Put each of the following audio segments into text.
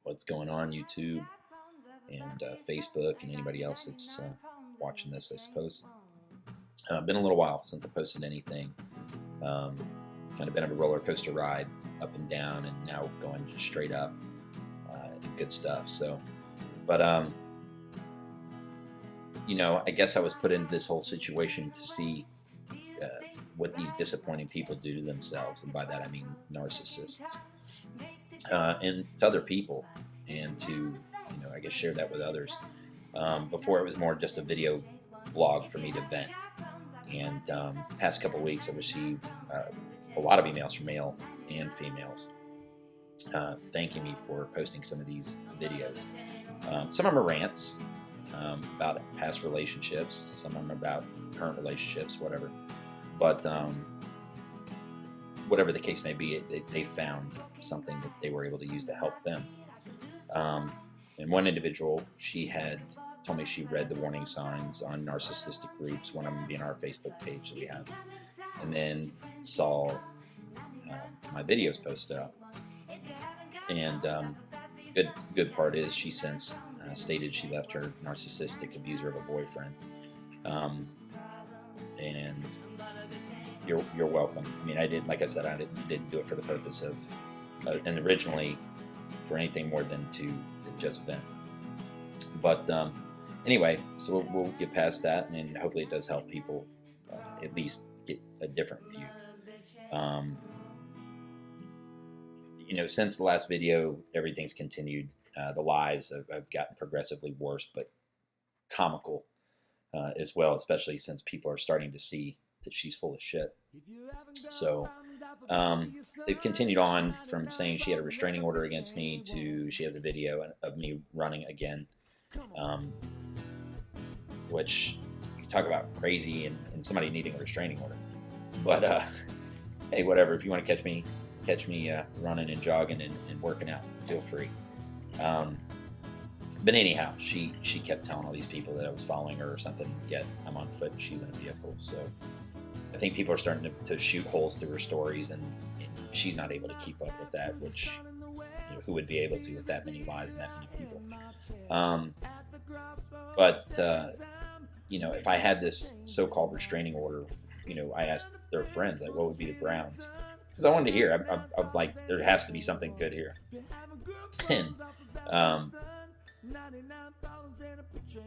What's going on, YouTube and Facebook and anybody else that's watching this, I suppose. Been a little while since I posted anything. Kind of been a roller coaster ride, up and down, and now going just straight up. And good stuff. So, but I guess I was put into this whole situation to see what these disappointing people do to themselves, and by that I mean narcissists, and to other people, and to I guess share that with others. Before it was more just a video blog for me to vent, and past couple of weeks I received a lot of emails from males and females thanking me for posting some of these videos. Some of them are rants about past relationships, some of them about current relationships, whatever. But whatever the case may be, they found something that they were able to use to help them. And one individual, she had told me she read the warning signs on narcissistic groups, one of them being our Facebook page that we have, and then saw my videos posted up. And good part is she since stated she left her narcissistic abuser of a boyfriend. And you're welcome. I mean, I didn't do it for the purpose of, and originally for anything more than to just vent. But anyway, so we'll get past that, and hopefully it does help people at least get a different view. Since the last video, everything's continued. The lies have gotten progressively worse, but comical as well, especially since people are starting to see that she's full of shit. So they've continued on from saying she had a restraining order against me to she has a video of me running again, which you talk about crazy and somebody needing a restraining order. But hey, whatever. If you want to catch me running and jogging and working out, feel free. But anyhow, she kept telling all these people that I was following her or something, yet I'm on foot and she's in a vehicle. So I think people are starting to shoot holes through her stories, and she's not able to keep up with that, which who would be able to with that many lies and that many people. But if I had this so-called restraining order, I asked their friends, like, what would be the grounds? Because I wanted to hear. I'm like, there has to be something good here. And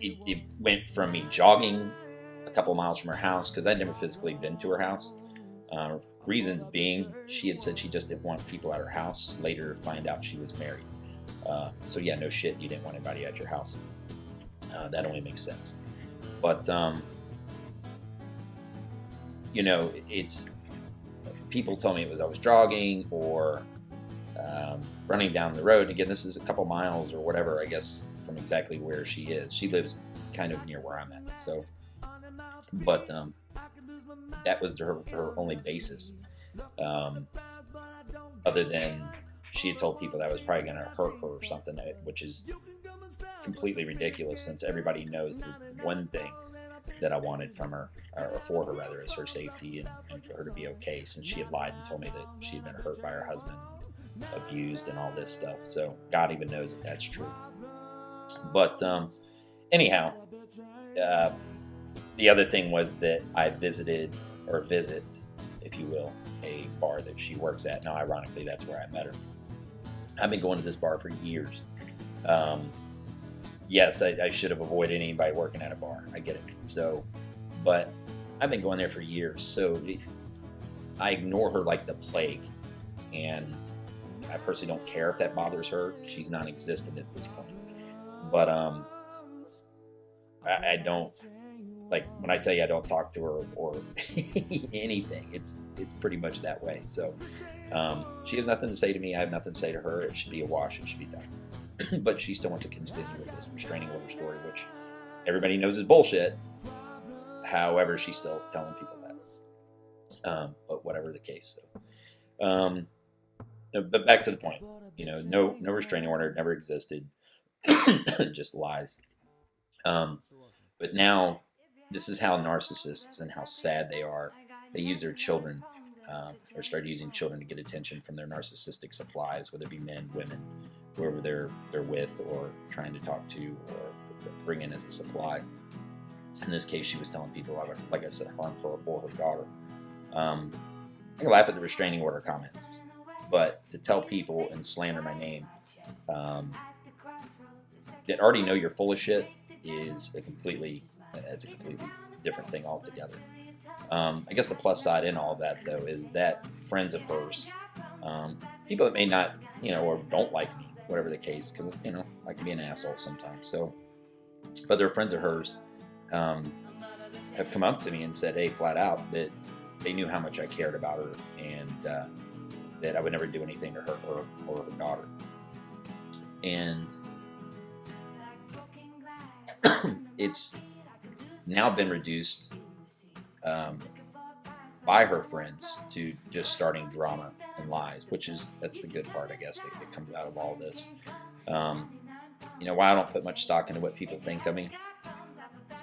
it went from me jogging a couple miles from her house, because I'd never physically been to her house. Reasons being, she had said she just didn't want people at her house. Later, find out she was married. So yeah, no shit, you didn't want anybody at your house. That only makes sense. But it's people tell me it was I was jogging or running down the road. Again, this is a couple miles or whatever, I guess, from exactly where she is. She lives kind of near where I'm at. So, but that was her only basis. Other than she had told people that I was probably going to hurt her or something, which is completely ridiculous, since everybody knows the one thing that I wanted from her, or for her rather, is her safety and for her to be okay, since she had lied and told me that she had been hurt by her husband, abused, and all this stuff. So God even knows if that's true. But anyhow, the other thing was that I visit, if you will, a bar that she works at. Now, ironically, that's where I met her. I've been going to this bar for years. Yes, I should have avoided anybody working at a bar. I get it. So, but I've been going there for years. So I ignore her like the plague. And I personally don't care if that bothers her. She's non-existent at this point. But I don't, like, when I tell you I don't talk to her or anything, it's pretty much that way. So she has nothing to say to me. I have nothing to say to her. It should be a wash. It should be done. But she still wants to continue with this restraining order story, which everybody knows is bullshit. However, she's still telling people that. But whatever the case. So, but back to the point. No restraining order never existed. Just lies. But now, this is how narcissists and how sad they are. They use their children, or start using children to get attention from their narcissistic supplies, whether it be men, women, whoever they're with or trying to talk to or bring in as a supply. In this case, she was telling people, like I said, harm her or her daughter. I can laugh at the restraining order comments, but to tell people and slander my name that already know you're full of shit is it's a completely different thing altogether. I guess the plus side in all of that, though, is that friends of hers, people that may not, or don't like me, whatever the case, because, I can be an asshole sometimes. So, but they're friends of hers, have come up to me and said, hey, flat out, that they knew how much I cared about her and that I would never do anything to hurt her or her daughter. And it's now been reduced by her friends to just starting drama and lies, that's the good part, I guess, that comes out of all this. While I don't put much stock into what people think of me,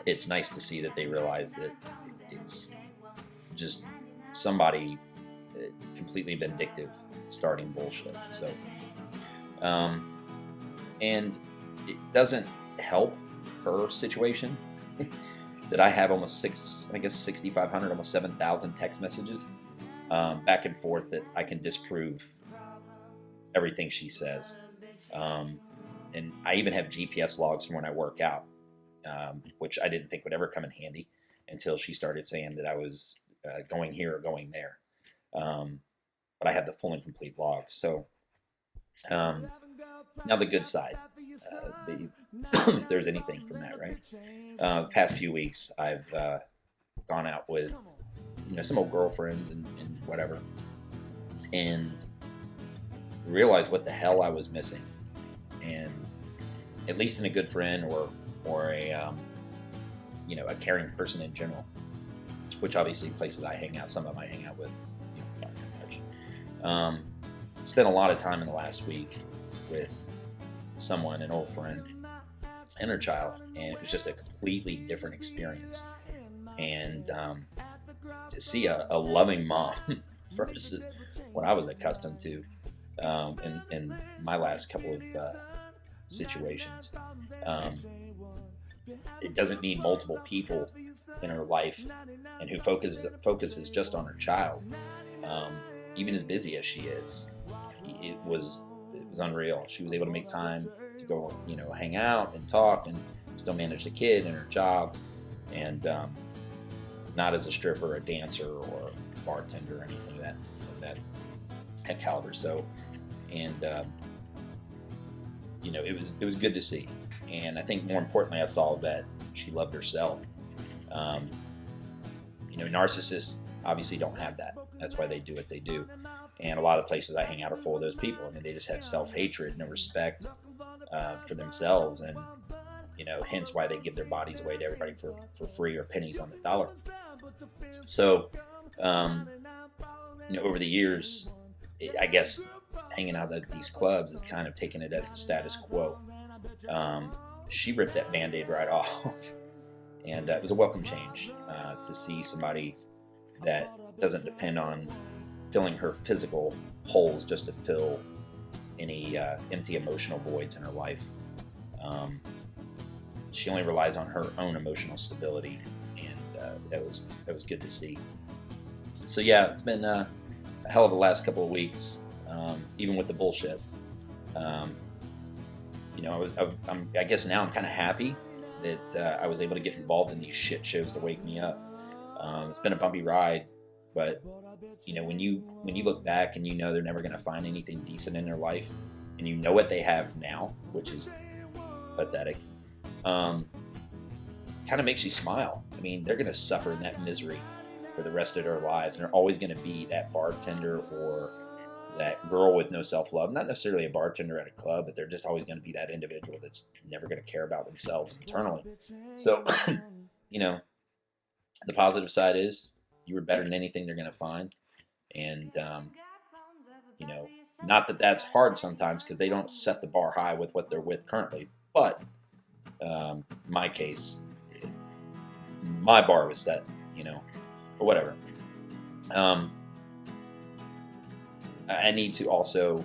it's nice to see that they realize that it's just somebody completely vindictive starting bullshit. So, and it doesn't help her situation that I have almost 6,500, almost 7,000 text messages back and forth that I can disprove everything she says. And I even have GPS logs from when I work out, which I didn't think would ever come in handy until she started saying that I was going here or going there. But I have the full and complete logs. So now the good side, if there's anything from that, right? The past few weeks, I've gone out with some old girlfriends and whatever, and realized what the hell I was missing. And at least in a good friend or a a caring person in general, which obviously places I hang out, some of them I hang out with, far too much. Spent a lot of time in the last week with someone, an old friend, and her child, and it was just a completely different experience. And to see a loving mom versus what I was accustomed to in my last couple of situations. It doesn't need multiple people in her life and who focuses just on her child. Even as busy as she is, it was unreal. She was able to make time to go, hang out and talk and still manage the kid and her job, and not as a stripper, a dancer, or a bartender, or anything of that caliber. So, and it was good to see. And I think more importantly, I saw that she loved herself. Narcissists obviously don't have that. That's why they do what they do. And a lot of places I hang out are full of those people. I mean, they just have self-hatred, no respect for themselves, and hence why they give their bodies away to everybody for free or pennies on the dollar. So, over the years, I guess hanging out at these clubs is kind of taking it as the status quo. She ripped that Band-Aid right off, and it was a welcome change to see somebody that doesn't depend on filling her physical holes just to fill any empty emotional voids in her life. She only relies on her own emotional stability, and that was good to see. So yeah, it's been a hell of a last couple of weeks, even with the bullshit. I guess now I'm kind of happy that I was able to get involved in these shit shows to wake me up. It's been a bumpy ride, but when you look back and they're never going to find anything decent in their life, and what they have now, which is pathetic, kind of makes you smile. I mean, they're going to suffer in that misery for the rest of their lives, and they're always going to be that bartender or that girl with no self-love. Not necessarily a bartender at a club, but they're just always going to be that individual that's never going to care about themselves internally. So, the positive side is you were better than anything they're going to find. And, not that that's hard sometimes because they don't set the bar high with what they're with currently. But my case, my bar was set, but whatever. I need to also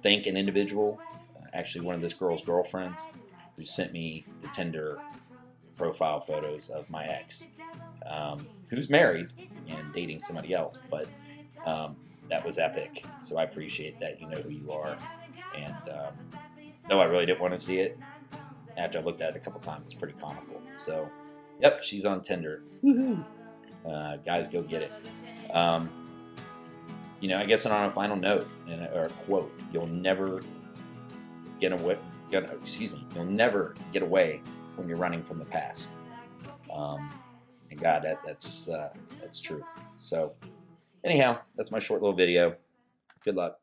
thank an individual, actually one of this girl's girlfriends, who sent me the Tinder profile photos of my ex, who's married and dating somebody else, but that was epic. So I appreciate that. You know who you are. And though I really didn't want to see it, after I looked at it a couple times, it's pretty comical. So, yep, she's on Tinder. Woohoo! Guys, go get it. I guess on a final note, or a quote, you'll never get away. You'll never get away when you're running from the past. And God, that's true. So, anyhow, that's my short little video. Good luck.